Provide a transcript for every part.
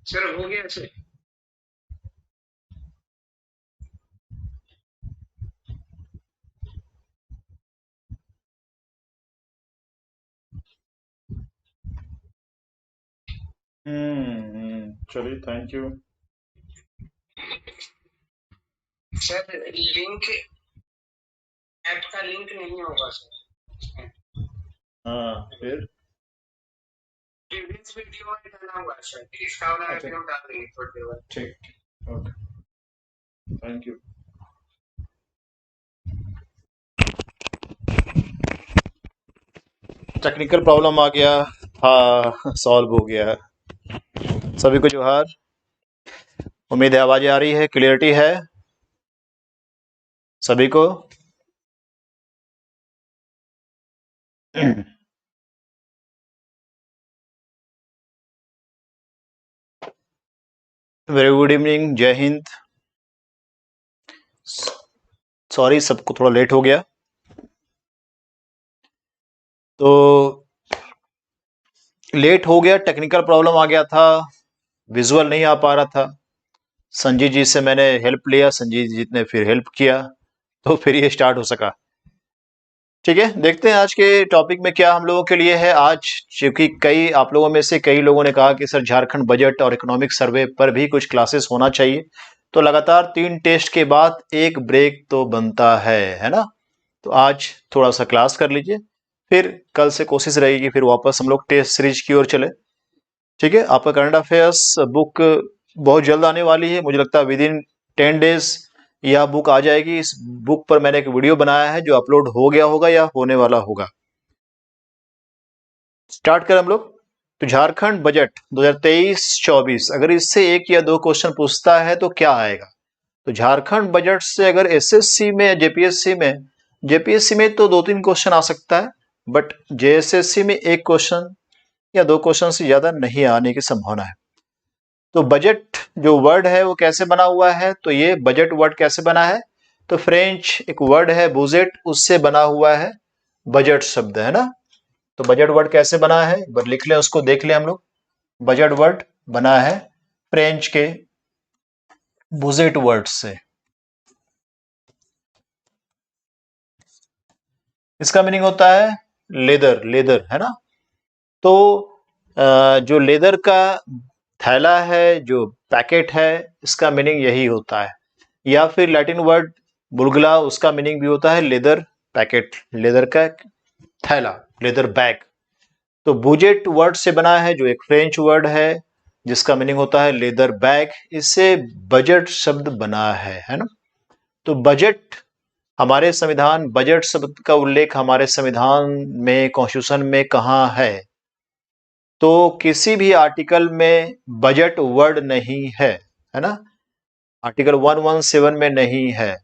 Sir हो गया sir. चलिए, thank you. Sir link, app का लिंक नहीं होगा सर। हाँ, फिर? प्रीवियस वीडियो में डाला हुआ है सर, इसका वाला अच्छा, वीडियो डाल देंगे थोड़ी देर बाद। ठीक। Okay, thank you. Technical problem आ गया। हाँ, सॉल्व हो गया। सभी को जोहार। उम्मीद है आवाज़ें आ रही है, क्लियरिटी है सभी को। वेरी गुड इवनिंग, जय हिंद। सॉरी, सबको थोड़ा लेट हो गया। तो लेट हो गया, टेक्निकल प्रॉब्लम आ गया था, विजुअल नहीं आ पा रहा था। संजीत जी से मैंने हेल्प लिया, संजीत जी ने फिर हेल्प किया, तो फिर ये स्टार्ट हो सका। ठीक है, देखते हैं आज के टॉपिक में क्या हम लोगों के लिए है आज। क्योंकि कई आप लोगों में से कई लोगों ने कहा कि सर झारखंड बजट और इकोनॉमिक सर्वे पर भी कुछ क्लासेस होना चाहिए, तो लगातार 3 टेस्ट के बाद एक ब्रेक तो बनता है ना। तो आज थोड़ा सा क्लास कर लीजिए, फिर कल से कोशिश रहेगी फिर वापस हम लोग टेस्ट सीरीज की ओर चले। ठीक है, आपका करंट अफेयर्स बुक बहुत जल्द आने वाली है, मुझे लगता है विद इन 10 डेज यह बुक आ जाएगी। इस बुक पर मैंने एक वीडियो बनाया है जो अपलोड हो गया होगा या होने वाला होगा। स्टार्ट करें हम लोग। तो झारखंड बजट 2023-24, अगर इससे एक या दो क्वेश्चन पूछता है तो क्या आएगा? तो झारखंड बजट से अगर एसएससी में या जेपीएससी में तो 2-3 क्वेश्चन आ सकता है, बट जेएसएससी में एक क्वेश्चन या दो क्वेश्चन से ज्यादा नहीं आने की संभावना है। तो बजट जो वर्ड है वो कैसे बना हुआ है? तो ये बजट वर्ड कैसे बना है? तो फ्रेंच एक वर्ड है बुजेट, उससे बना हुआ है बजट शब्द, है ना। तो बजट वर्ड कैसे बना है एक बार लिख लें, उसको देख लें हम लोग। बजट वर्ड बना है फ्रेंच के बुजेट वर्ड से। इसका मीनिंग होता है लेदर, लेदर, है ना। तो जो लेदर का थैला है, जो पैकेट है, इसका मीनिंग यही होता है। या फिर लैटिन वर्ड बुलगुला, उसका मीनिंग भी होता है लेदर पैकेट, लेदर का थैला, लेदर बैग। तो बुजेट वर्ड से बना है जो एक फ्रेंच वर्ड है जिसका मीनिंग होता है लेदर बैग, इससे बजट शब्द बना है ना। तो बजट हमारे संविधान, बजट शब्द का उल्लेख हमारे संविधान में, कॉन्स्टिट्यूशन में कहाँ है? तो किसी भी आर्टिकल में बजट वर्ड नहीं है ना। आर्टिकल 117 में नहीं है।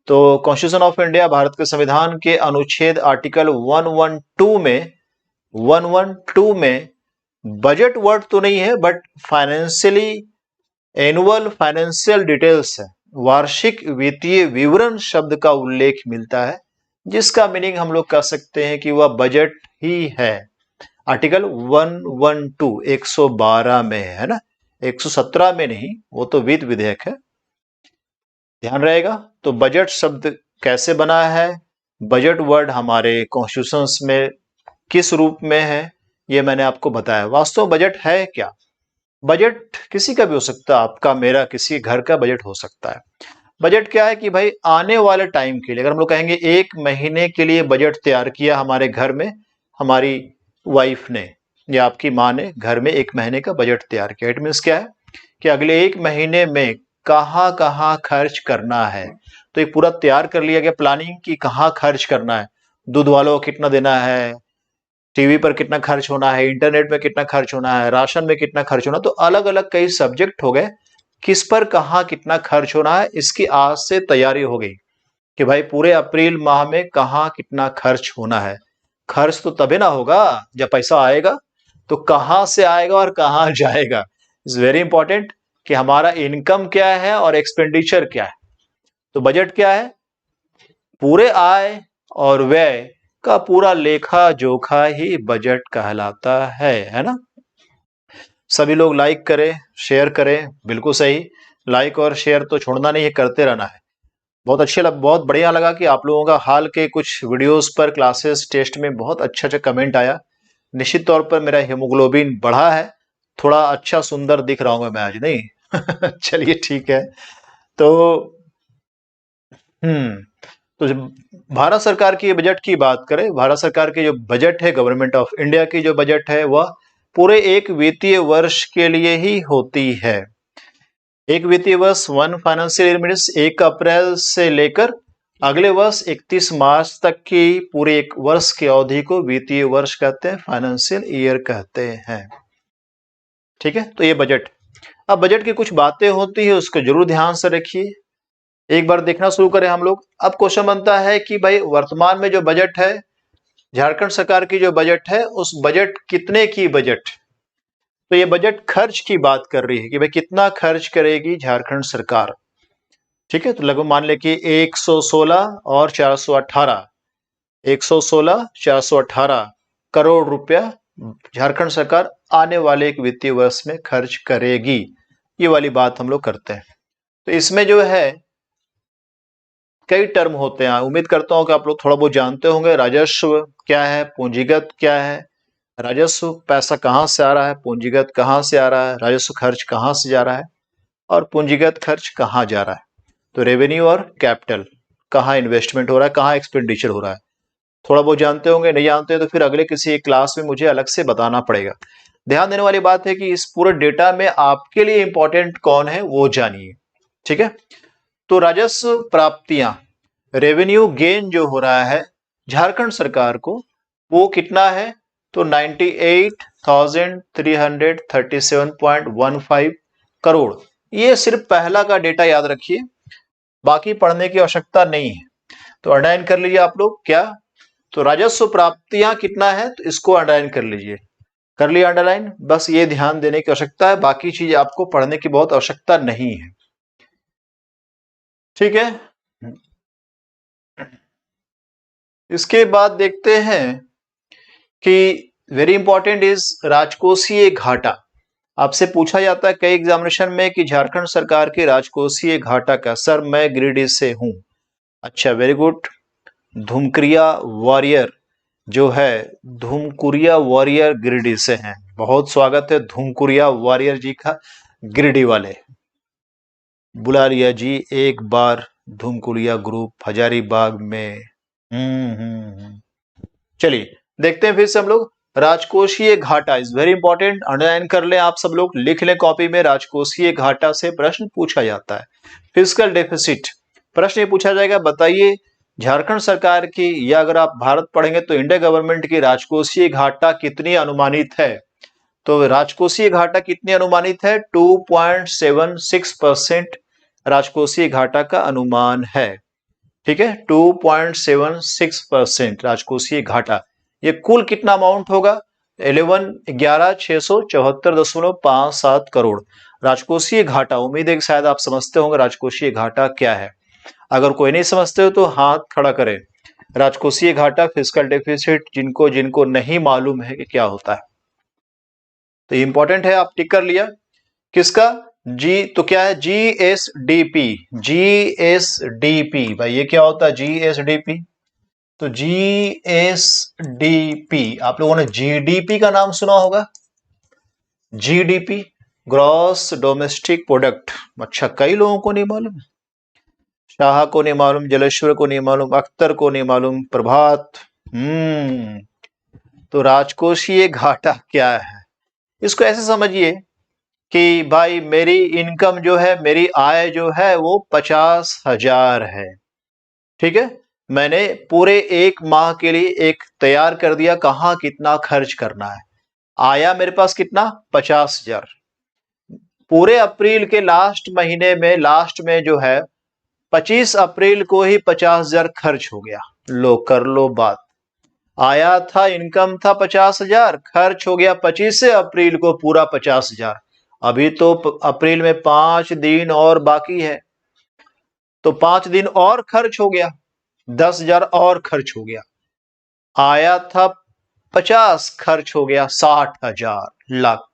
तो कॉन्स्टिट्यूशन ऑफ इंडिया, भारत के संविधान के अनुच्छेद आर्टिकल 112 में बजट वर्ड तो नहीं है, but financially annual financial details है, वार्षिक वित्तीय विवरण शब्द का उल्लेख मिलता है, जिसका मीनिंग हम लोग कह सकते हैं कि वह बजट ही है। आर्टिकल 112 112 में है ना, 117 में नहीं, वो तो वित्त विधेयक है, ध्यान रहेगा। तो बजट शब्द कैसे बना है? बजट वर्ड हमारे कॉन्स्टिट्यूशन में किस रूप में है, ये मैंने आपको बताया। वास्तव में बजट है क्या? बजट किसी का भी हो सकता है, आपका, मेरा, किसी घर का बजट हो सकता है। बजट क्या है कि भाई आने वाले टाइम के लिए, अगर हम लोग कहेंगे 1 महीने के लिए बजट तैयार किया हमारे घर में, हमारी वाइफ ने या आपकी माँ ने घर में 1 महीने का बजट तैयार किया। इट मीन्स क्या है कि अगले 1 महीने में कहाँ कहाँ खर्च करना है। तो एक पूरा तैयार कर लिया गया प्लानिंग कि कहाँ खर्च करना है, दूध वालों को कितना देना है, टीवी पर कितना खर्च होना है, इंटरनेट में कितना खर्च होना है, राशन में कितना खर्च होना है। तो अलग अलग कई सब्जेक्ट हो गए, किस पर कहाँ कितना खर्च होना है, इसकी आज से तैयारी हो गई कि भाई पूरे अप्रैल माह में कहाँ कितना खर्च होना है। खर्च तो तभी ना होगा जब पैसा आएगा, तो कहाँ से आएगा और कहाँ जाएगा। इज वेरी इंपॉर्टेंट कि हमारा इनकम क्या है और एक्सपेंडिचर क्या है। तो बजट क्या है? पूरे आय और व्यय का पूरा लेखा जोखा ही बजट कहलाता है ना। सभी लोग लाइक करें, शेयर करें, बिल्कुल सही, लाइक और शेयर तो छोड़ना नहीं है, करते रहना है। बहुत बढ़िया लगा कि आप लोगों का हाल के कुछ वीडियोस पर क्लासेस टेस्ट में बहुत अच्छा कमेंट आया। निश्चित तौर पर मेरा हीमोग्लोबिन बढ़ा है, थोड़ा अच्छा सुंदर दिख रहा हूँ मैं आज, नहीं? चलिए ठीक है। तो तो जब भारत सरकार की बजट की बात करें, भारत सरकार की जो बजट है, गवर्नमेंट ऑफ इंडिया की जो बजट है, वह पूरे एक वित्तीय वर्ष के लिए ही होती है। एक वित्तीय वर्ष, वन फाइनेंशियल ईयर मीन्स 1 अप्रैल से लेकर अगले वर्ष 31 मार्च तक की पूरे एक वर्ष की अवधि को वित्तीय वर्ष कहते हैं, फाइनेंशियल ईयर कहते हैं। ठीक है, तो ये बजट। अब बजट की कुछ बातें होती है, उसको जरूर ध्यान से रखिए। एक बार देखना शुरू करें हम लोग। अब क्वेश्चन बनता है कि भाई वर्तमान में जो बजट है, झारखंड सरकार की जो बजट है, उस बजट कितने की बजट, तो ये बजट खर्च की बात कर रही है कि भाई कितना खर्च करेगी झारखंड सरकार। ठीक है, तो लगभग मान ले कि 116 और 418, 116 418 करोड़ रुपया झारखंड सरकार आने वाले एक वित्तीय वर्ष में खर्च करेगी। ये वाली बात हम लोग करते हैं। तो इसमें जो है कई टर्म होते हैं, उम्मीद करता हूं कि आप लोग थोड़ा बहुत जानते होंगे। राजस्व क्या है, पूंजीगत क्या है, राजस्व पैसा कहां से आ रहा है, पूंजीगत कहां से आ रहा है, राजस्व खर्च कहां से जा रहा है, और पूंजीगत खर्च कहां जा रहा है। तो रेवेन्यू और कैपिटल, कहां इन्वेस्टमेंट हो रहा है, कहां एक्सपेंडिचर हो रहा है, थोड़ा बहुत जानते होंगे। नहीं जानते हैं तो फिर अगले किसी एक क्लास में मुझे अलग से बताना पड़ेगा। ध्यान देने वाली बात है कि इस पूरे डेटा में आपके लिए इंपॉर्टेंट कौन है वो जानिए। ठीक है, तो राजस्व प्राप्तियां, रेवेन्यू गेन जो हो रहा है झारखंड सरकार को, वो कितना है, तो 98,337.15 करोड़। ये सिर्फ पहला का डेटा याद रखिए, बाकी पढ़ने की आवश्यकता नहीं है। तो अंडरलाइन कर लीजिए आप लोग। क्या, तो राजस्व प्राप्तियां कितना है, तो इसको अंडरलाइन कर लीजिए। कर लिया अंडरलाइन, बस ये ध्यान देने की आवश्यकता है, बाकी चीज आपको पढ़ने की बहुत आवश्यकता नहीं है। ठीक है, इसके बाद देखते हैं कि वेरी इंपॉर्टेंट इज राजकोषीय घाटा। आपसे पूछा जाता है कई एग्जामिनेशन में कि झारखंड सरकार के राजकोषीय घाटा का। सर मैं गिरिडीह से हूं। अच्छा, वेरी गुड। धुमकुरिया वॉरियर जो है, धुमकुरिया वॉरियर गिरिडीह से हैं। बहुत स्वागत है धुमकुरिया वॉरियर जी का, गिरिडीह वाले। बुला लिया जी एक बार धुमकुरिया ग्रुप हजारीबाग में। चलिए देखते हैं फिर से हम लोग। राजकोषीय घाटा इज वेरी इंपॉर्टेंट, अंडरलाइन कर लें आप सब लोग, लिख लें कॉपी में। राजकोषीय घाटा से प्रश्न पूछा जाता है। फिस्कल डेफिसिट, प्रश्न ये पूछा जाएगा, बताइए झारखंड सरकार की, या अगर आप भारत पढ़ेंगे तो इंडिया गवर्नमेंट की राजकोषीय घाटा कितनी अनुमानित है। तो राजकोषीय घाटा कितनी अनुमानित है, 2.76% राजकोषीय घाटा का अनुमान है। ठीक है, 2.76% राजकोषीय घाटा। ये कुल कितना अमाउंट होगा, 11,674.57 करोड़ राजकोषीय घाटा। उम्मीद है कि शायद आप समझते होंगे राजकोषीय घाटा क्या है। अगर कोई नहीं समझते हो तो हाथ खड़ा करें। राजकोषीय घाटा, फिस्कल डेफिसिट, जिनको जिनको नहीं मालूम है कि क्या होता है, तो इंपॉर्टेंट है, आप टिक कर लिया। किसका, जी, तो क्या है, जीएसडीपी। जीएसडीपी भाई ये क्या होता है, जीएसडीपी। तो जीएसडीपी, आप लोगों ने जीडीपी का नाम सुना होगा। GDP, gross domestic product. अच्छा, कई लोगों को नहीं मालूम, शाह को नहीं मालूम, जलेश्वर को नहीं मालूम, अख्तर को नहीं मालूम, प्रभात। तो राजकोषीय घाटा क्या है, इसको ऐसे समझिए कि भाई मेरी इनकम जो है, मेरी आय जो है वो 50,000 है। ठीक है, मैंने पूरे एक माह के लिए एक तैयार कर दिया कहां कितना खर्च करना है। आया मेरे पास कितना, 50,000। पूरे अप्रैल के लास्ट महीने में, लास्ट में जो है 25 अप्रैल को ही 50,000 खर्च हो गया। लो कर लो बात, आया था, इनकम था 50,000, खर्च हो गया 25 अप्रैल को पूरा 50,000। अभी तो अप्रैल में 5 दिन और बाकी है, तो 5 दिन और खर्च हो गया, 10,000 और खर्च हो गया। आया था 50, खर्च हो गया 60,000 लाख।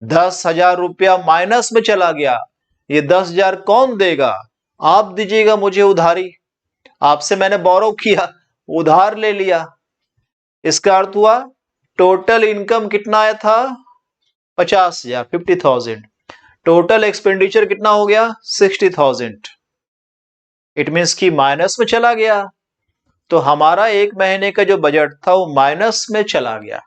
10,000 रुपया माइनस में चला गया। ये 10,000 कौन देगा? आप दीजिएगा मुझे उधारी। आपसे मैंने बोरो किया, उधार ले लिया। इसका अर्थ हुआ टोटल इनकम कितना आया था? 50,000, 50,000। टोटल एक्सपेंडिचर कितना हो गया? 60,000। इट मीन्स कि माइनस में चला गया। तो हमारा एक महीने का जो बजट था वो माइनस में चला गया,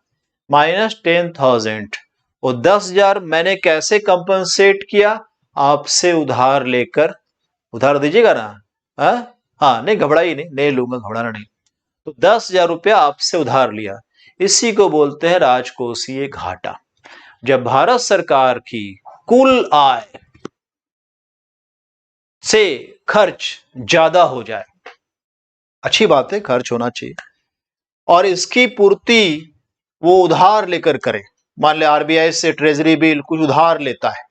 -10,000। वो 10,000 मैंने कैसे कंपनसेट किया? आपसे उधार लेकर। उधार दीजिएगा ना? हाँ, नहीं घबराइए, नहीं लूंगा, घबराना नहीं। तो 10,000 रुपया आपसे उधार लिया, इसी को बोलते हैं राजकोषीय घाटा। जब भारत सरकार की कुल आय से खर्च ज्यादा हो जाए, अच्छी बात है, खर्च होना चाहिए, और इसकी पूर्ति वो उधार लेकर करे। मान ले आरबीआई से ट्रेजरी बिल कुछ उधार लेता है,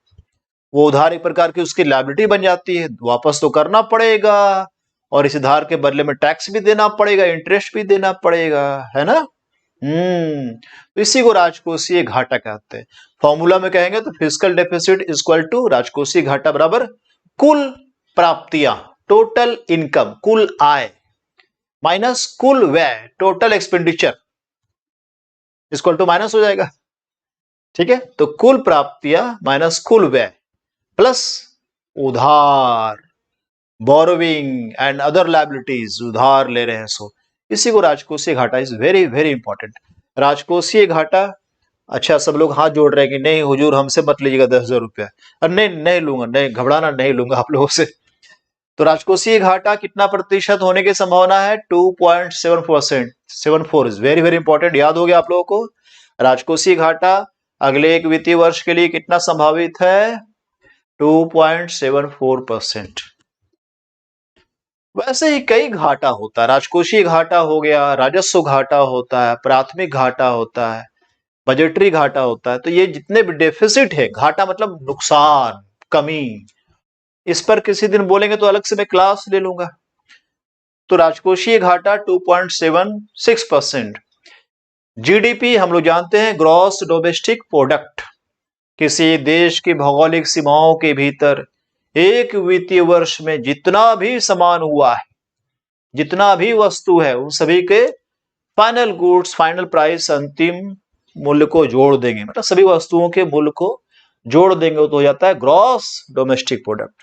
वो उधार एक प्रकार की उसकी लायबिलिटी बन जाती है, वापस तो करना पड़ेगा, और इस उधार के बदले में टैक्स भी देना पड़ेगा, इंटरेस्ट भी देना पड़ेगा, है ना? तो इसी को राजकोषीय घाटा कहते हैं। फॉर्मूला में कहेंगे तो फिस्कल डेफिसिट इक्वल टू राजकोषीय घाटा बराबर कुल प्राप्तियां, टोटल इनकम, कुल आय, माइनस कुल व्यय, total expenditure, equal to minus हो जाएगा। ठीक है, तो कुल प्राप्तियां माइनस कुल व्यय प्लस उधार, बोरोविंग एंड अदर लायबिलिटीज, उधार ले रहे हैं सो, इसी को राजकोषीय घाटा इज वेरी वेरी इंपॉर्टेंट। राजकोषीय घाटा, अच्छा सब लोग हाथ जोड़ रहे हैं कि नहीं हुजूर हमसे मत लीजिएगा 10,000 रुपया। नहीं लूंगा, नहीं घबराना, नहीं लूंगा आप लोगों से। तो राजकोषीय घाटा कितना प्रतिशत होने की संभावना है? 2.7%। 74 इज वेरी वेरी इंपॉर्टेंट, याद हो गया आप लोगों को। राजकोषीय घाटा अगले एक वित्तीय वर्ष के लिए कितना संभावित है? 2.74%। वैसे ही कई घाटा होता है, राजकोषीय घाटा हो गया, राजस्व घाटा होता है, प्राथमिक घाटा होता है, बजटरी घाटा होता है। तो ये जितने भी डेफिसिट है, घाटा मतलब नुकसान, कमी, इस पर किसी दिन बोलेंगे तो अलग से मैं क्लास ले लूंगा। तो राजकोषीय घाटा 2.76%। जीडीपी हम लोग जानते हैं ग्रॉस डोमेस्टिक प्रोडक्ट, किसी देश की भौगोलिक सीमाओं के भीतर एक वित्तीय वर्ष में जितना भी सामान हुआ है, जितना भी वस्तु है, उन सभी के फाइनल गुड्स, फाइनल प्राइस, अंतिम मूल्य को जोड़ देंगे, मतलब सभी वस्तुओं के मूल्य को जोड़ देंगे तो हो जाता है ग्रॉस डोमेस्टिक प्रोडक्ट।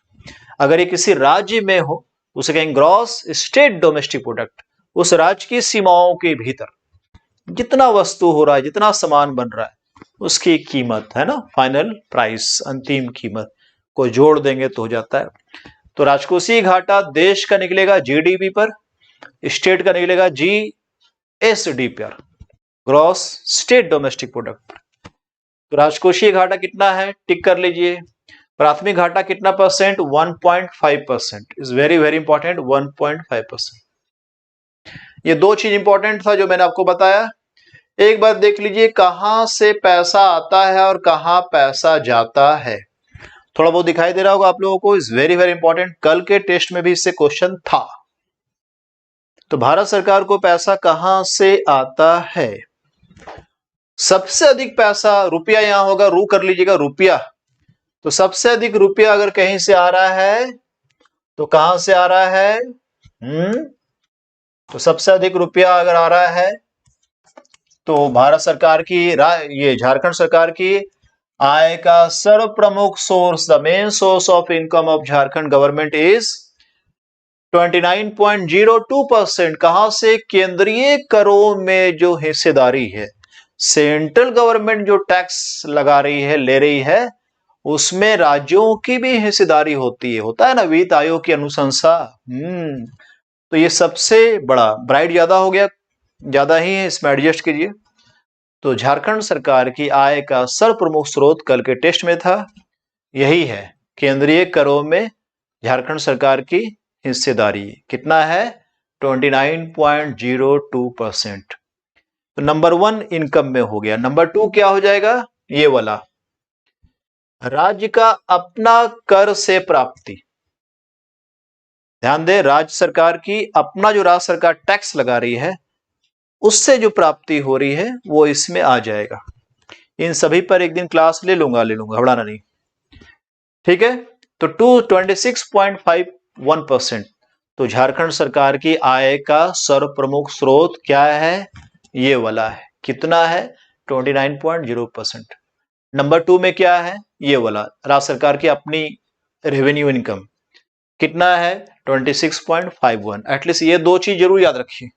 अगर ये किसी राज्य में हो उसे कहेंगे ग्रॉस स्टेट डोमेस्टिक प्रोडक्ट। उस राज्य की सीमाओं के भीतर जितना वस्तु हो रहा है, जितना सामान बन रहा है, उसकी कीमत है ना, फाइनल प्राइस, अंतिम कीमत को जोड़ देंगे तो हो जाता है। तो राजकोषीय घाटा देश का निकलेगा जीडीपी पर, स्टेट का निकलेगा जीएसडी पर, ग्रॉस स्टेट डोमेस्टिक प्रोडक्ट। तो राजकोषीय घाटा कितना है? टिक कर लीजिए। प्राथमिक घाटा कितना percent? 1.5%। Is very very important, 1.5%। ये दो चीज इंपॉर्टेंट था जो मैंने आपको बताया। एक बात देख लीजिए, कहां से पैसा आता है और कहां पैसा जाता है, थोड़ा बहुत दिखाई दे रहा होगा आप लोगों को। इज वेरी वेरी इंपॉर्टेंट, कल के टेस्ट में भी इससे क्वेश्चन था। तो भारत सरकार को पैसा कहां से आता है? सबसे अधिक पैसा, रुपया यहां होगा, रू कर लीजिएगा, रुपया। तो सबसे अधिक रुपया अगर कहीं से आ रहा है तो कहां से आ रहा है? तो सबसे अधिक रुपया अगर आ रहा है तो भारत सरकार की, ये झारखंड सरकार की आय का सर्व प्रमुख source, the main source of income of Jharkhand government is 29.02%। कहां से? केंद्रीय करों में जो हिस्सेदारी है, सेंट्रल गवर्नमेंट जो टैक्स लगा रही है, ले रही है, उसमें राज्यों की भी हिस्सेदारी होती है, होता है ना वित्त आयोग की अनुशंसा। तो ये सबसे बड़ा, ब्राइट ज्यादा हो गया, ज्यादा ही है, इसमें एडजस्ट कीजिए। तो झारखंड सरकार की आय का सर्व प्रमुख स्रोत कल के टेस्ट में था, यही है, केंद्रीय करों में झारखंड सरकार की हिस्सेदारी कितना है? 29.02%। तो नंबर 1 इनकम में हो गया। नंबर 2 क्या हो जाएगा? ये वाला, राज्य का अपना कर से प्राप्ति। ध्यान दे, राज्य सरकार की अपना, जो राज्य सरकार टैक्स लगा रही है, उससे जो प्राप्ति हो रही है वो इसमें आ जाएगा। इन सभी पर एक दिन क्लास ले लूंगा, घबराना नहीं। ठीक है, तो 26.51%। तो झारखंड सरकार की आय का सर्व प्रमुख स्रोत क्या है? ये वाला है। कितना है? 29.0%। नंबर 2 में क्या है? ये वाला राज्य सरकार की अपनी रेवेन्यू इनकम कितना है? 26.51। एटलीस्ट ये दो चीज जरूर याद रखिए,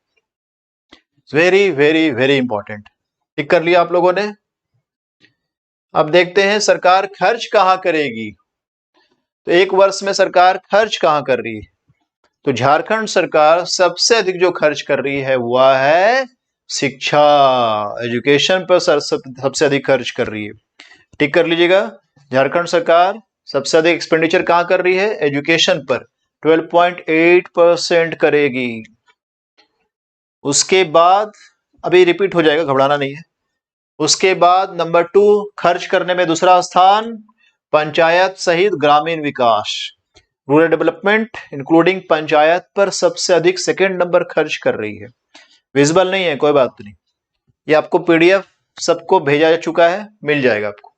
वेरी वेरी वेरी इंपॉर्टेंट। टिक कर लिया आप लोगों ने? अब देखते हैं सरकार खर्च कहां करेगी। तो एक वर्ष में सरकार खर्च कहां कर रही है? तो झारखंड सरकार सबसे अधिक जो खर्च कर रही है वह है शिक्षा, एजुकेशन पर सबसे अधिक खर्च कर रही है। टिक कर लीजिएगा, झारखंड सरकार सबसे अधिक एक्सपेंडिचर कहां कर रही है? एजुकेशन पर 12.8% करेगी। उसके बाद अभी रिपीट हो जाएगा, घबराना नहीं है। उसके बाद नंबर 2 खर्च करने में दूसरा स्थान पंचायत सहित ग्रामीण विकास, रूरल डेवलपमेंट इंक्लूडिंग पंचायत पर सबसे अधिक सेकंड नंबर खर्च कर रही है। विजिबल नहीं है, कोई बात नहीं, ये आपको पीडीएफ सबको भेजा जा चुका है, मिल जाएगा आपको।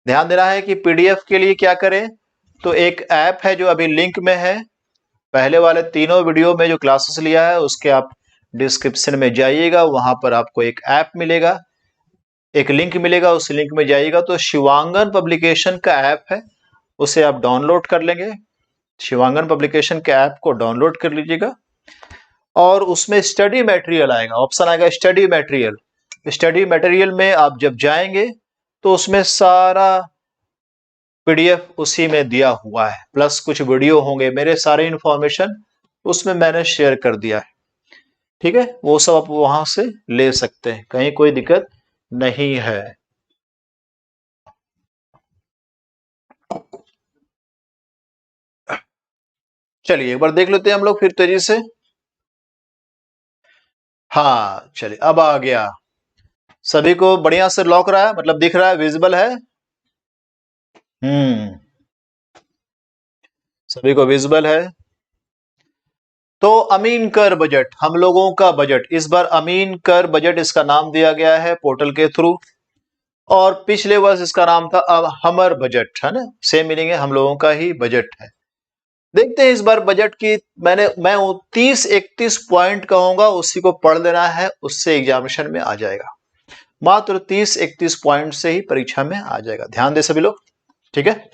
ध्यान देना है कि पीडीएफ के लिए क्या करें, तो एक ऐप है जो अभी लिंक में है, पहले वाले तीनों वीडियो में जो क्लासेस लिया है उसके आप डिस्क्रिप्शन में जाइएगा, वहां पर आपको एक ऐप मिलेगा, एक लिंक मिलेगा, उस लिंक में जाइएगा तो शिवांगन पब्लिकेशन का ऐप है, उसे आप डाउनलोड कर लेंगे। शिवांगन पब्लिकेशन के ऐप को डाउनलोड कर लीजिएगा और उसमें स्टडी मटेरियल आएगा, ऑप्शन आएगा स्टडी मटेरियल। स्टडी मटेरियल में आप जब जाएंगे तो उसमें सारा पीडीएफ उसी में दिया हुआ है, प्लस कुछ वीडियो होंगे, मेरे सारे इंफॉर्मेशन उसमें मैंने शेयर कर दिया है। ठीक है, वो सब आप वहां से ले सकते हैं, कहीं कोई दिक्कत नहीं है। चलिए एक बार देख लेते हैं हम लोग फिर तेजी से। हाँ चलिए, अब आ गया, सभी को बढ़िया से लॉक रहा है, मतलब दिख रहा है, विजिबल है? सभी को विजिबल है? तो अमीन कर बजट, हम लोगों का बजट इस बार अमीन कर बजट इसका नाम दिया गया है पोर्टल के थ्रू, और पिछले वर्ष इसका नाम था अब हमर बजट, है ना, सेम मीनिंग है, हम लोगों का ही बजट है। देखते हैं इस बार बजट की, मैं 30-31 पॉइंट कहूंगा, उसी को पढ़ लेना है, उससे एग्जामिनेशन में आ जाएगा। मात्र 30-31 पॉइंट से ही परीक्षा में आ जाएगा, ध्यान दे सभी लोग। ठीक है,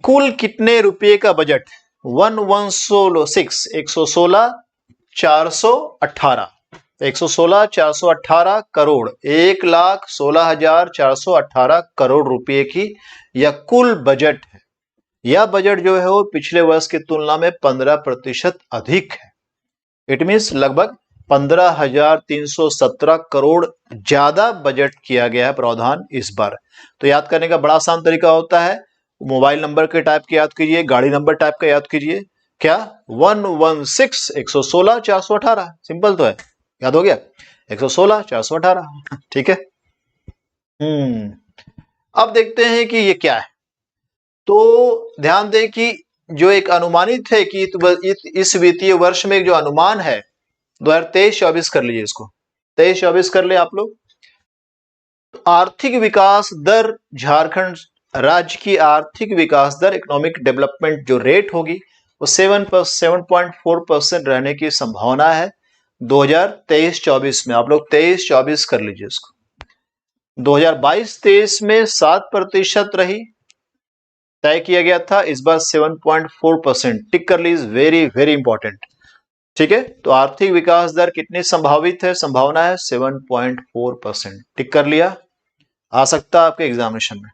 कुल कितने रुपए का बजट? 116 करोड़, 1,16,418 करोड़ रुपए की यह कुल बजट है। यह बजट जो है वो पिछले वर्ष की तुलना में 15% अधिक है। इट मीन्स लगभग 15,317 करोड़ ज्यादा बजट किया गया है प्रावधान इस बार। तो याद करने का बड़ा आसान तरीका होता है, मोबाइल नंबर के टाइप के याद कीजिए, गाड़ी नंबर टाइप का याद कीजिए, क्या 116 सिंपल तो है, याद हो गया 116 ठीक है। अब देखते हैं कि ये क्या है। तो ध्यान दें कि जो एक अनुमानित है कि इस वित्तीय वर्ष में जो अनुमान है 2023-24 कर लीजिए, इसको 23-24 कर ले आप लोग। आर्थिक विकास दर, झारखंड राज्य की आर्थिक विकास दर, इकोनॉमिक डेवलपमेंट जो रेट होगी वो 7.4% रहने की संभावना है 2023-24 में। आप लोग 23-24 कर लीजिए इसको। 2022-23 में 7% रही, तय किया गया था, इस बार 7.4%। टिक कर लीजिए, वेरी वेरी इंपॉर्टेंट। ठीक है, तो आर्थिक विकास दर कितनी संभावित है? संभावना है 7.4%। टिक कर लिया, आ सकता है आपके एग्जामिनेशन में।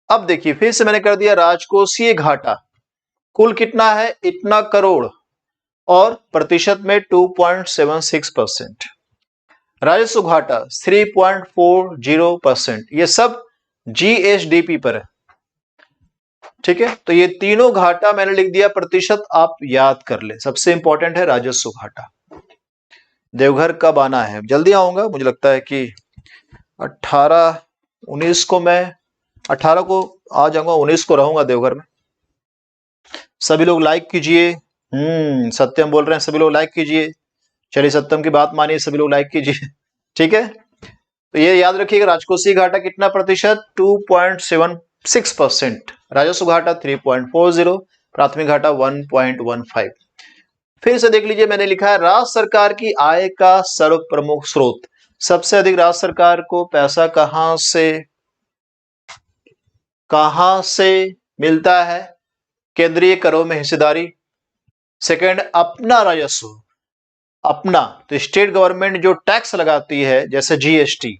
अब देखिए फिर से मैंने कर दिया राजकोषीय घाटा, कुल कितना है? इतना करोड़, और प्रतिशत में 2.76%। राजस्व घाटा 3.40%। ये सब जीएसडीपी पर है। ठीक है, तो ये तीनों घाटा मैंने लिख दिया, प्रतिशत आप याद कर ले। सबसे इंपॉर्टेंट है राजस्व घाटा। देवघर कब आना है? जल्दी आऊंगा, मुझे लगता है कि 18-19 को, मैं 18 को आ जाऊंगा, 19 को रहूंगा देवघर में। सभी लोग लाइक कीजिए। सत्यम बोल रहे हैं, सभी लोग लाइक कीजिए। चलिए सत्यम की बात मानिए, सभी लोग लाइक कीजिए। ठीक है, तो ये याद रखिएगा, राजकोषीय घाटा कितना प्रतिशत? 2.76%, राजस्व घाटा 3.40, प्राथमिक घाटा 1.15। फिर से देख लीजिए, मैंने लिखा है राज्य सरकार की आय का सर्व प्रमुख स्रोत। सबसे अधिक राज्य सरकार को पैसा कहां से मिलता है? केंद्रीय करों में हिस्सेदारी। सेकंड, अपना राजस्व, अपना, तो स्टेट गवर्नमेंट जो टैक्स लगाती है जैसे जीएसटी,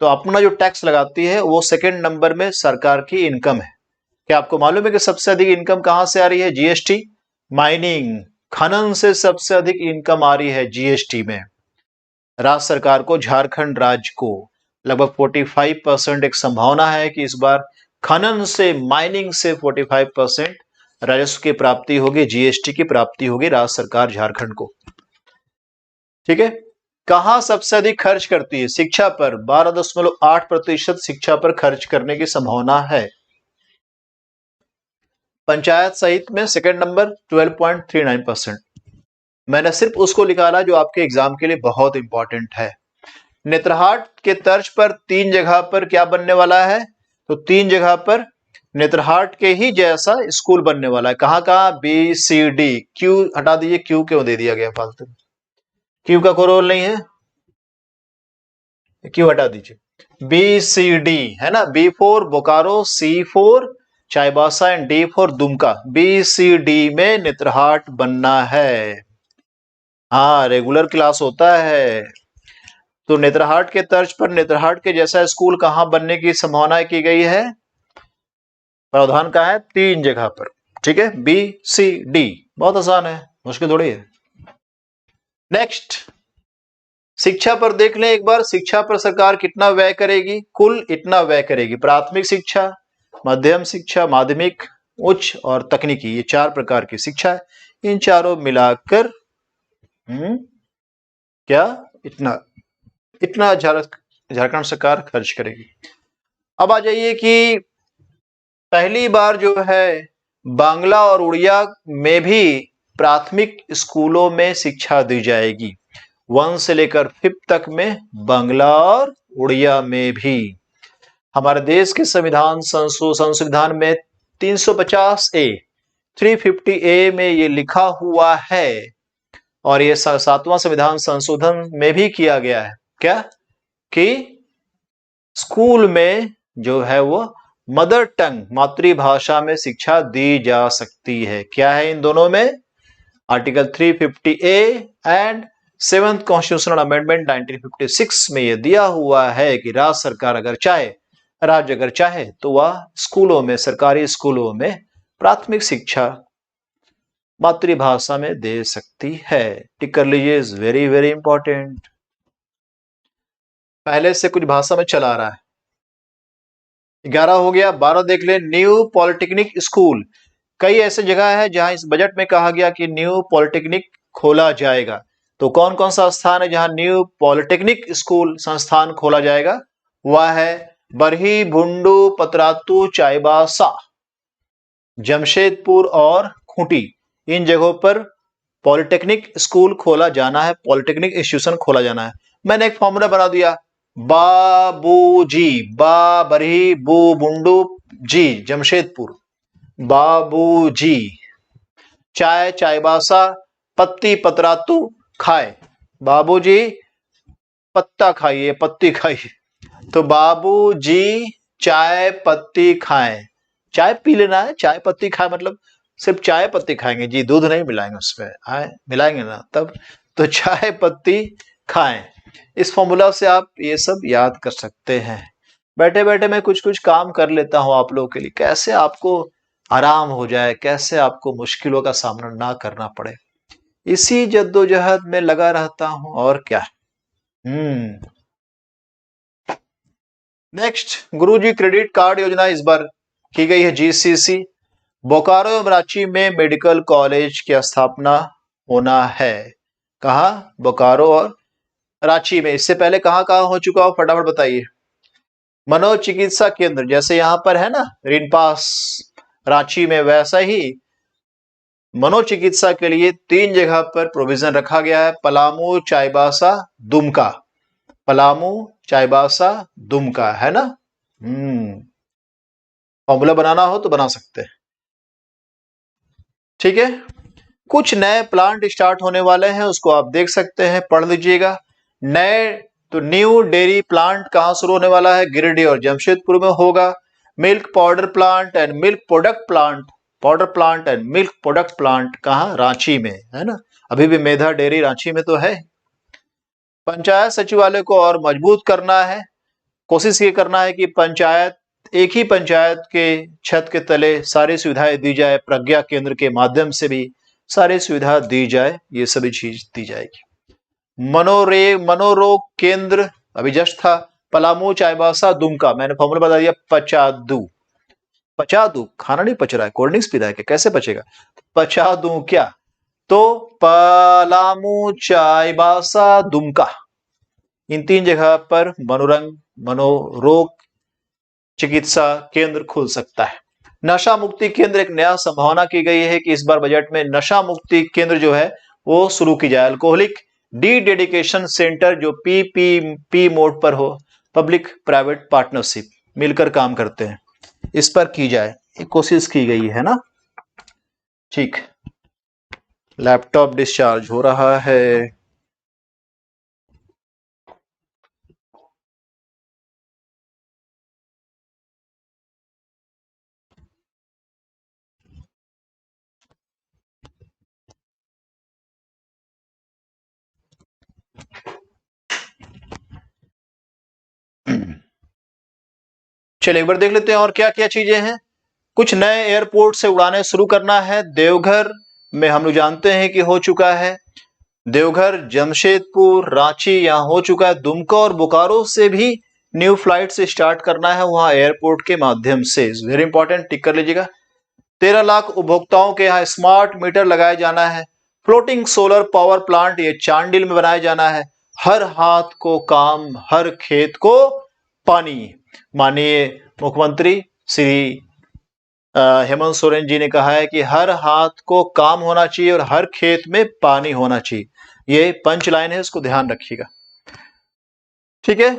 तो अपना जो टैक्स लगाती है वो सेकंड नंबर में सरकार की इनकम है। क्या आपको मालूम है कि सबसे अधिक इनकम कहां से आ रही है? जीएसटी, माइनिंग, खनन से सबसे अधिक इनकम आ रही है जीएसटी में। राज्य सरकार को, झारखंड राज्य को लगभग 45% एक संभावना है कि इस बार खनन से, माइनिंग से 45% राजस्व की प्राप्ति होगी, जीएसटी की प्राप्ति होगी राज्य सरकार झारखंड को। ठीक है। कहां सबसे अधिक खर्च करती है? शिक्षा पर 12.8% शिक्षा पर खर्च करने की संभावना है। पंचायत सहित में सेकंड नंबर 12.39%। मैंने सिर्फ उसको निकाला जो आपके एग्जाम के लिए बहुत इंपॉर्टेंट है। नेत्रहाट के तर्ज पर 3 जगह पर क्या बनने वाला है? तो 3 जगह पर नेत्रहाट के ही जैसा स्कूल बनने वाला है। कहां कहां? B C D. क्यू हटा दीजिए, क्यू क्यों दे दिया गया फालतू? क्यू का कोई रोल नहीं है, क्यू हटा दीजिए। बी सी डी है ना, B for Bokaro, C for Chaibasa and D for Dumka. B C D में नेत्रहाट बनना है। हाँ, रेगुलर क्लास होता है। तो नेत्रहाट के तर्ज पर नेत्रहाट के जैसा स्कूल कहां बनने की संभावना की गई है? प्रावधान का है 3 जगह पर। ठीक है, बी सी डी, बहुत आसान है, मुश्किल थोड़ी है। नेक्स्ट, शिक्षा पर देख लें एक बार। शिक्षा पर सरकार कितना व्यय करेगी? कुल इतना व्यय करेगी। प्राथमिक शिक्षा, मध्यम शिक्षा, माध्यमिक, उच्च और तकनीकी, ये 4 प्रकार की शिक्षा है। इन चारों मिलाकर क्या इतना झारखंड सरकार खर्च करेगी। अब आ जाइए कि पहली बार जो है बांग्ला और उड़िया में भी प्राथमिक स्कूलों में शिक्षा दी जाएगी। 1 से लेकर 5 तक में बांग्ला और उड़िया में भी। हमारे देश के संविधान में 350A 350A में ये लिखा हुआ है, और ये 7वां संविधान संशोधन में भी किया गया है क्या, कि स्कूल में जो है वो मदर टंग, मातृभाषा में शिक्षा दी जा सकती है। क्या है इन दोनों में? Article 350A and 7th constitutional amendment 1956 में यह दिया हुआ है कि राज्य सरकार अगर चाहे, राज्य अगर चाहे तो वह स्कूलों में, सरकारी स्कूलों में प्राथमिक शिक्षा मातृभाषा में दे सकती है। टिक कर लीजिए, इज वेरी वेरी इंपॉर्टेंट। पहले से कुछ भाषा में चला आ रहा है। 11 हो गया। 12 देख ले, न्यू पॉलिटेक्निक स्कूल। कई ऐसे जगह है जहां इस बजट में कहा गया कि न्यू पॉलिटेक्निक खोला जाएगा। तो कौन कौन सा स्थान है जहां न्यू पॉलिटेक्निक स्कूल संस्थान खोला जाएगा? वह है बरही, भुंडू, पतरातू, चाईबासा, जमशेदपुर और खूंटी। इन जगहों पर पॉलिटेक्निक स्कूल खोला जाना है, पॉलिटेक्निक इंस्टीट्यूशन खोला जाना है। मैंने एक फॉर्मूला बना दिया, बाबूजी, बा बरही, बू बुंडू, जी जमशेदपुर, बाबूजी। चाय चाईबासा, पत्ती पतरातू, खाए। बाबूजी पत्ता खाइए, पत्ती खाइए, तो बाबूजी चाय पत्ती खाएं। चाय पी लेना है, चाय पत्ती खाए मतलब सिर्फ चाय पत्ती खाएंगे जी, दूध नहीं मिलाएंगे उसमें, मिलाएंगे ना तब। तो चाय पत्ती खाएं। इस फॉर्मूला से आप ये सब याद कर सकते हैं। बैठे बैठे मैं कुछ कुछ काम कर लेता हूं आप लोगों के लिए, कैसे आपको आराम हो जाए, कैसे आपको मुश्किलों का सामना ना करना पड़े, इसी जद्दोजहद में लगा रहता हूं, और क्या। नेक्स्ट, गुरुजी क्रेडिट कार्ड योजना इस बार की गई है जीसीसी। बोकारो एवं रांची में मेडिकल कॉलेज की स्थापना होना है। कहा? बोकारो और रांची में। इससे पहले कहां कहां हो चुका हो, फटाफट बताइए। मनोचिकित्सा केंद्र, जैसे यहां पर है ना रिनपास रांची में, वैसा ही मनोचिकित्सा के लिए 3 जगह पर प्रोविजन रखा गया है, पलामू, चाईबासा, दुमका। पलामू, चाईबासा, दुमका, है ना। फॉर्मूला बनाना हो तो बना सकते हैं। ठीक है, कुछ नए प्लांट स्टार्ट होने वाले हैं, उसको आप देख सकते हैं, पढ़ लीजिएगा। नए तो न्यू डेयरी प्लांट कहां शुरू होने वाला है? गिरिडीह और जमशेदपुर में होगा। Milk powder plant and milk product plant, powder plant and milk product plant कहां? रांची में, है ना। अभी भी मेधा डेयरी रांची में तो है। पंचायत सचिवालय को और मजबूत करना है, कोशिश ये करना है कि पंचायत, एक ही पंचायत के छत के तले सारी सुविधाएं दी जाए, प्रज्ञा केंद्र के माध्यम से भी सारी सुविधा दी जाए, ये सभी चीज दी जाएगी। मनोरोग केंद्र अभी जस्ट था, पलामू, चाईबासा, दुमका, मैंने फॉर्मूला बता दिया, पचादू। पचादू खाना नहीं पच रहा है, कोल्ड ड्रिंक्स पी रहा है क्या? कैसे पचेगा? पचादू क्या? तो पलामू, चाईबासा, दुमका, इन 3 जगह पर मनोरोग चिकित्सा केंद्र खुल सकता है। नशा मुक्ति केंद्र, एक नया संभावना की गई है कि इस बार बजट में नशा मुक्ति केंद्र जो है वो शुरू की जाए। अल्कोहलिक डी डेडिकेशन सेंटर जो पीपीपी मोड पर हो, पब्लिक प्राइवेट पार्टनरशिप, मिलकर काम करते हैं, इस पर की जाए, एक कोशिश की गई है ना। ठीक, लैपटॉप डिस्चार्ज हो रहा है। चलिए एक बार देख लेते हैं और क्या क्या चीजें हैं। कुछ नए एयरपोर्ट से उड़ानें शुरू करना है। देवघर में हम लोग जानते हैं कि हो चुका है, देवघर, जमशेदपुर, रांची यहां हो चुका है। दुमका और बोकारो से भी न्यू फ्लाइट से स्टार्ट करना है वहां एयरपोर्ट के माध्यम से, वेरी इंपॉर्टेंट, टिक कर लीजिएगा। 13 लाख उपभोक्ताओं के यहाँ स्मार्ट मीटर लगाया जाना है। फ्लोटिंग सोलर पावर प्लांट ये चांडिल में बनाया जाना है। हर हाथ को काम, हर खेत को पानी। माननीय मुख्यमंत्री श्री हेमंत सोरेन जी ने कहा है कि हर हाथ को काम होना चाहिए और हर खेत में पानी होना चाहिए, ये पंच लाइन है, इसको ध्यान रखिएगा। ठीक है,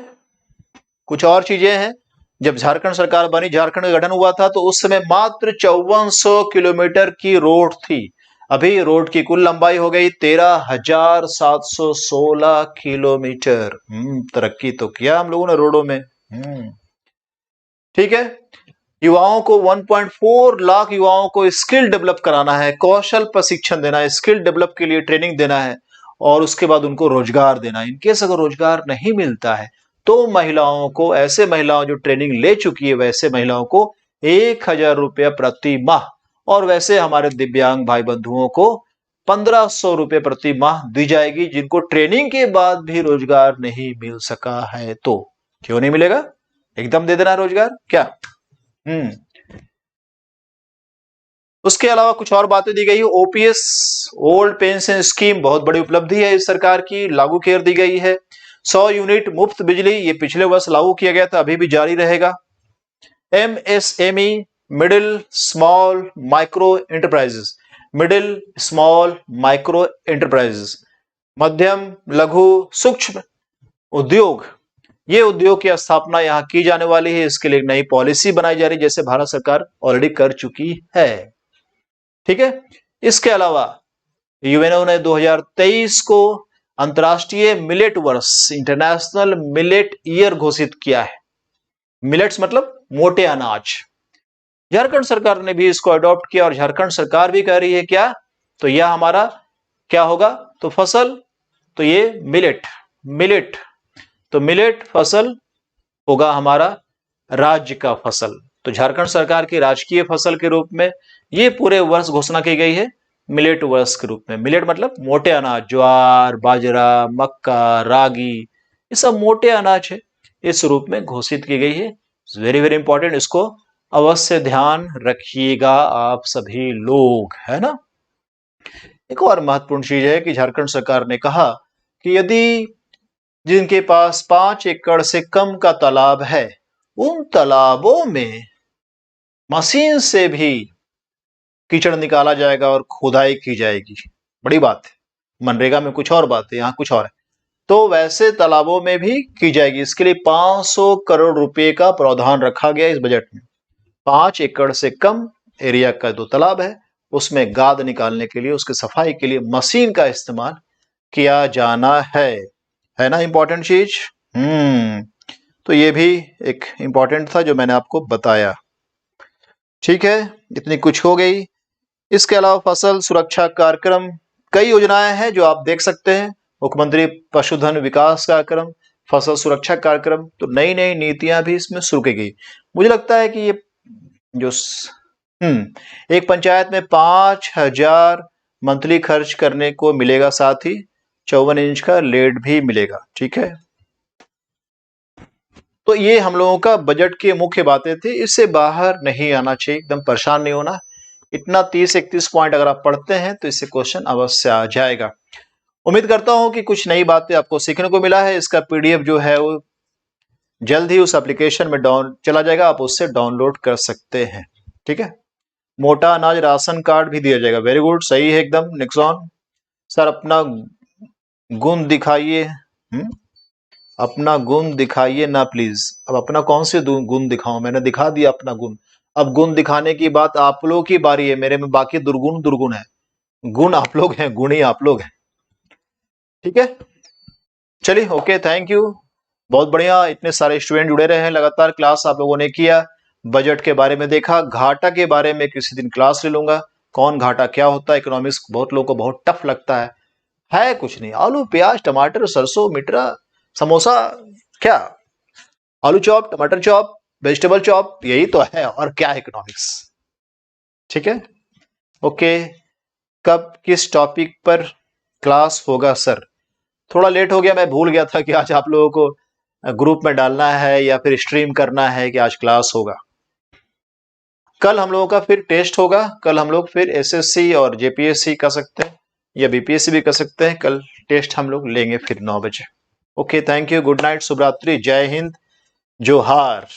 कुछ और चीजें हैं। जब झारखंड सरकार बनी, झारखंड का गठन हुआ था, तो उस समय मात्र 5400 किलोमीटर की रोड थी। अभी रोड की कुल लंबाई हो गई 13,716 किलोमीटर। तरक्की तो किया हम लोगों ने रोडों में। ठीक है, युवाओं को 1.4 लाख युवाओं को स्किल डेवलप कराना है, कौशल प्रशिक्षण देना है, स्किल डेवलप के लिए ट्रेनिंग देना है और उसके बाद उनको रोजगार देना है। इनकेस अगर रोजगार नहीं मिलता है तो महिलाओं को, ऐसे महिलाओं जो ट्रेनिंग ले चुकी है वैसे महिलाओं को 1,000 रुपया प्रति माह, और वैसे हमारे दिव्यांग भाई बंधुओं को 1,500 रुपये प्रति माह दी जाएगी, जिनको ट्रेनिंग के बाद भी रोजगार नहीं मिल सका है। तो क्यों नहीं मिलेगा? एकदम दे देना रोजगार क्या। उसके अलावा कुछ और बातें दी गई है। ओपीएस, ओल्ड पेंशन स्कीम, बहुत बड़ी उपलब्धि है इस सरकार की, लागू कर दी गई है। 100 यूनिट मुफ्त बिजली, ये पिछले वर्ष लागू किया गया था, अभी भी जारी रहेगा। MSME, middle small micro enterprises, middle small micro enterprises, मध्यम लघु सूक्ष्म उद्योग, ये उद्योग की स्थापना यहां की जाने वाली है। इसके लिए नई पॉलिसी बनाई जा रही है, जैसे भारत सरकार ऑलरेडी कर चुकी है। ठीक है, इसके अलावा यूएनओ ने 2023 को अंतर्राष्ट्रीय मिलेट वर्ष, इंटरनेशनल मिलेट ईयर घोषित किया है। मिलेट्स मतलब मोटे अनाज। झारखंड सरकार ने भी इसको अडॉप्ट किया और झारखंड सरकार भी कह रही है क्या, तो यह हमारा क्या होगा, तो फसल, तो ये मिलेट, मिलेट, तो मिलेट फसल होगा हमारा राज्य का फसल। तो झारखंड सरकार की राजकीय फसल के रूप में ये पूरे वर्ष घोषणा की गई है मिलेट वर्ष के रूप में। मिलेट मतलब मोटे अनाज, ज्वार, बाजरा, मक्का, रागी, ये सब मोटे अनाज है, इस रूप में घोषित की गई है। वेरी वेरी इंपॉर्टेंट, इसको अवश्य ध्यान रखिएगा आप सभी लोग, है ना। एक और महत्वपूर्ण चीज है कि झारखंड सरकार ने कहा कि यदि जिनके पास 5 एकड़ से कम का तालाब है, उन तालाबों में मशीन से भी कीचड़ निकाला जाएगा और खुदाई की जाएगी। बड़ी बात है, मनरेगा में कुछ और बात है, यहां कुछ और है। तो वैसे तालाबों में भी की जाएगी। इसके लिए 500 करोड़ रुपए का प्रावधान रखा गया इस बजट में। 5 एकड़ से कम एरिया का जो तालाब है उसमें गाद निकालने के लिए, उसकी सफाई के लिए मशीन का इस्तेमाल किया जाना है ना इंपॉर्टेंट चीज। तो ये भी एक इंपॉर्टेंट था जो मैंने आपको बताया। ठीक है, इतनी कुछ हो गई। इसके अलावा फसल सुरक्षा कार्यक्रम, कई योजनाएं हैं जो आप देख सकते हैं। मुख्यमंत्री पशुधन विकास कार्यक्रम, फसल सुरक्षा कार्यक्रम, तो नई नई नीतियां भी इसमें शुरू की गई। मुझे लगता है कि ये जो एक पंचायत में 5,000 मंथली खर्च करने को मिलेगा, साथ ही 54 इंच का लेड भी मिलेगा। ठीक है, तो ये हम लोगों का बजट की मुख्य बातें थी। इससे बाहर नहीं आना चाहिए, एकदम परेशान नहीं होना। इतना 30-31 पॉइंट अगर आप पढ़ते हैं तो इससे क्वेश्चन अवश्य आ जाएगा। उम्मीद करता हूं कि कुछ नई बातें आपको सीखने को मिला है। इसका पीडीएफ जो है वो जल्द ही उस एप्लीकेशन में डाउन चला जाएगा, आप उससे डाउनलोड कर सकते हैं। ठीक है, मोटा अनाज राशन कार्ड भी दिया जाएगा। वेरी गुड, सही है एकदम। निक्सॉन सर अपना गुण दिखाइए। अपना गुण दिखाइए ना प्लीज। अब अपना कौन से गुण दिखाऊं, मैंने दिखा दिया अपना गुण। अब गुण दिखाने की बात आप लोगों की बारी है, मेरे में बाकी दुर्गुण दुर्गुण है। गुण आप लोग हैं, गुणी आप लोग हैं। ठीक है, चलिए ओके, थैंक यू, बहुत बढ़िया। इतने सारे स्टूडेंट जुड़े रहे हैं, लगातार क्लास आप लोगों ने किया, बजट के बारे में देखा। घाटा के बारे में किसी दिन क्लास ले लूंगा, कौन घाटा क्या होता है। इकोनॉमिक्स बहुत लोगों को बहुत टफ लगता है कुछ नहीं। आलू प्याज टमाटर सरसों मिटरा समोसा, क्या आलू चॉप टमाटर चॉप वेजिटेबल चॉप, यही तो है और क्या है इकोनॉमिक्स। ठीक है, ओके। कब किस टॉपिक पर क्लास होगा सर? थोड़ा लेट हो गया, मैं भूल गया था कि आज आप लोगों को ग्रुप में डालना है या फिर स्ट्रीम करना है कि आज क्लास होगा। कल हम लोगों का फिर टेस्ट होगा। कल हम लोग फिर एसएससी और जेपीएससी कर सकते हैं या बीपीएससी भी कर सकते हैं। कल टेस्ट हम लोग लेंगे फिर 9 बजे। Okay, thank you, good night, शुभ रात्रि, जय हिंद, जोहार।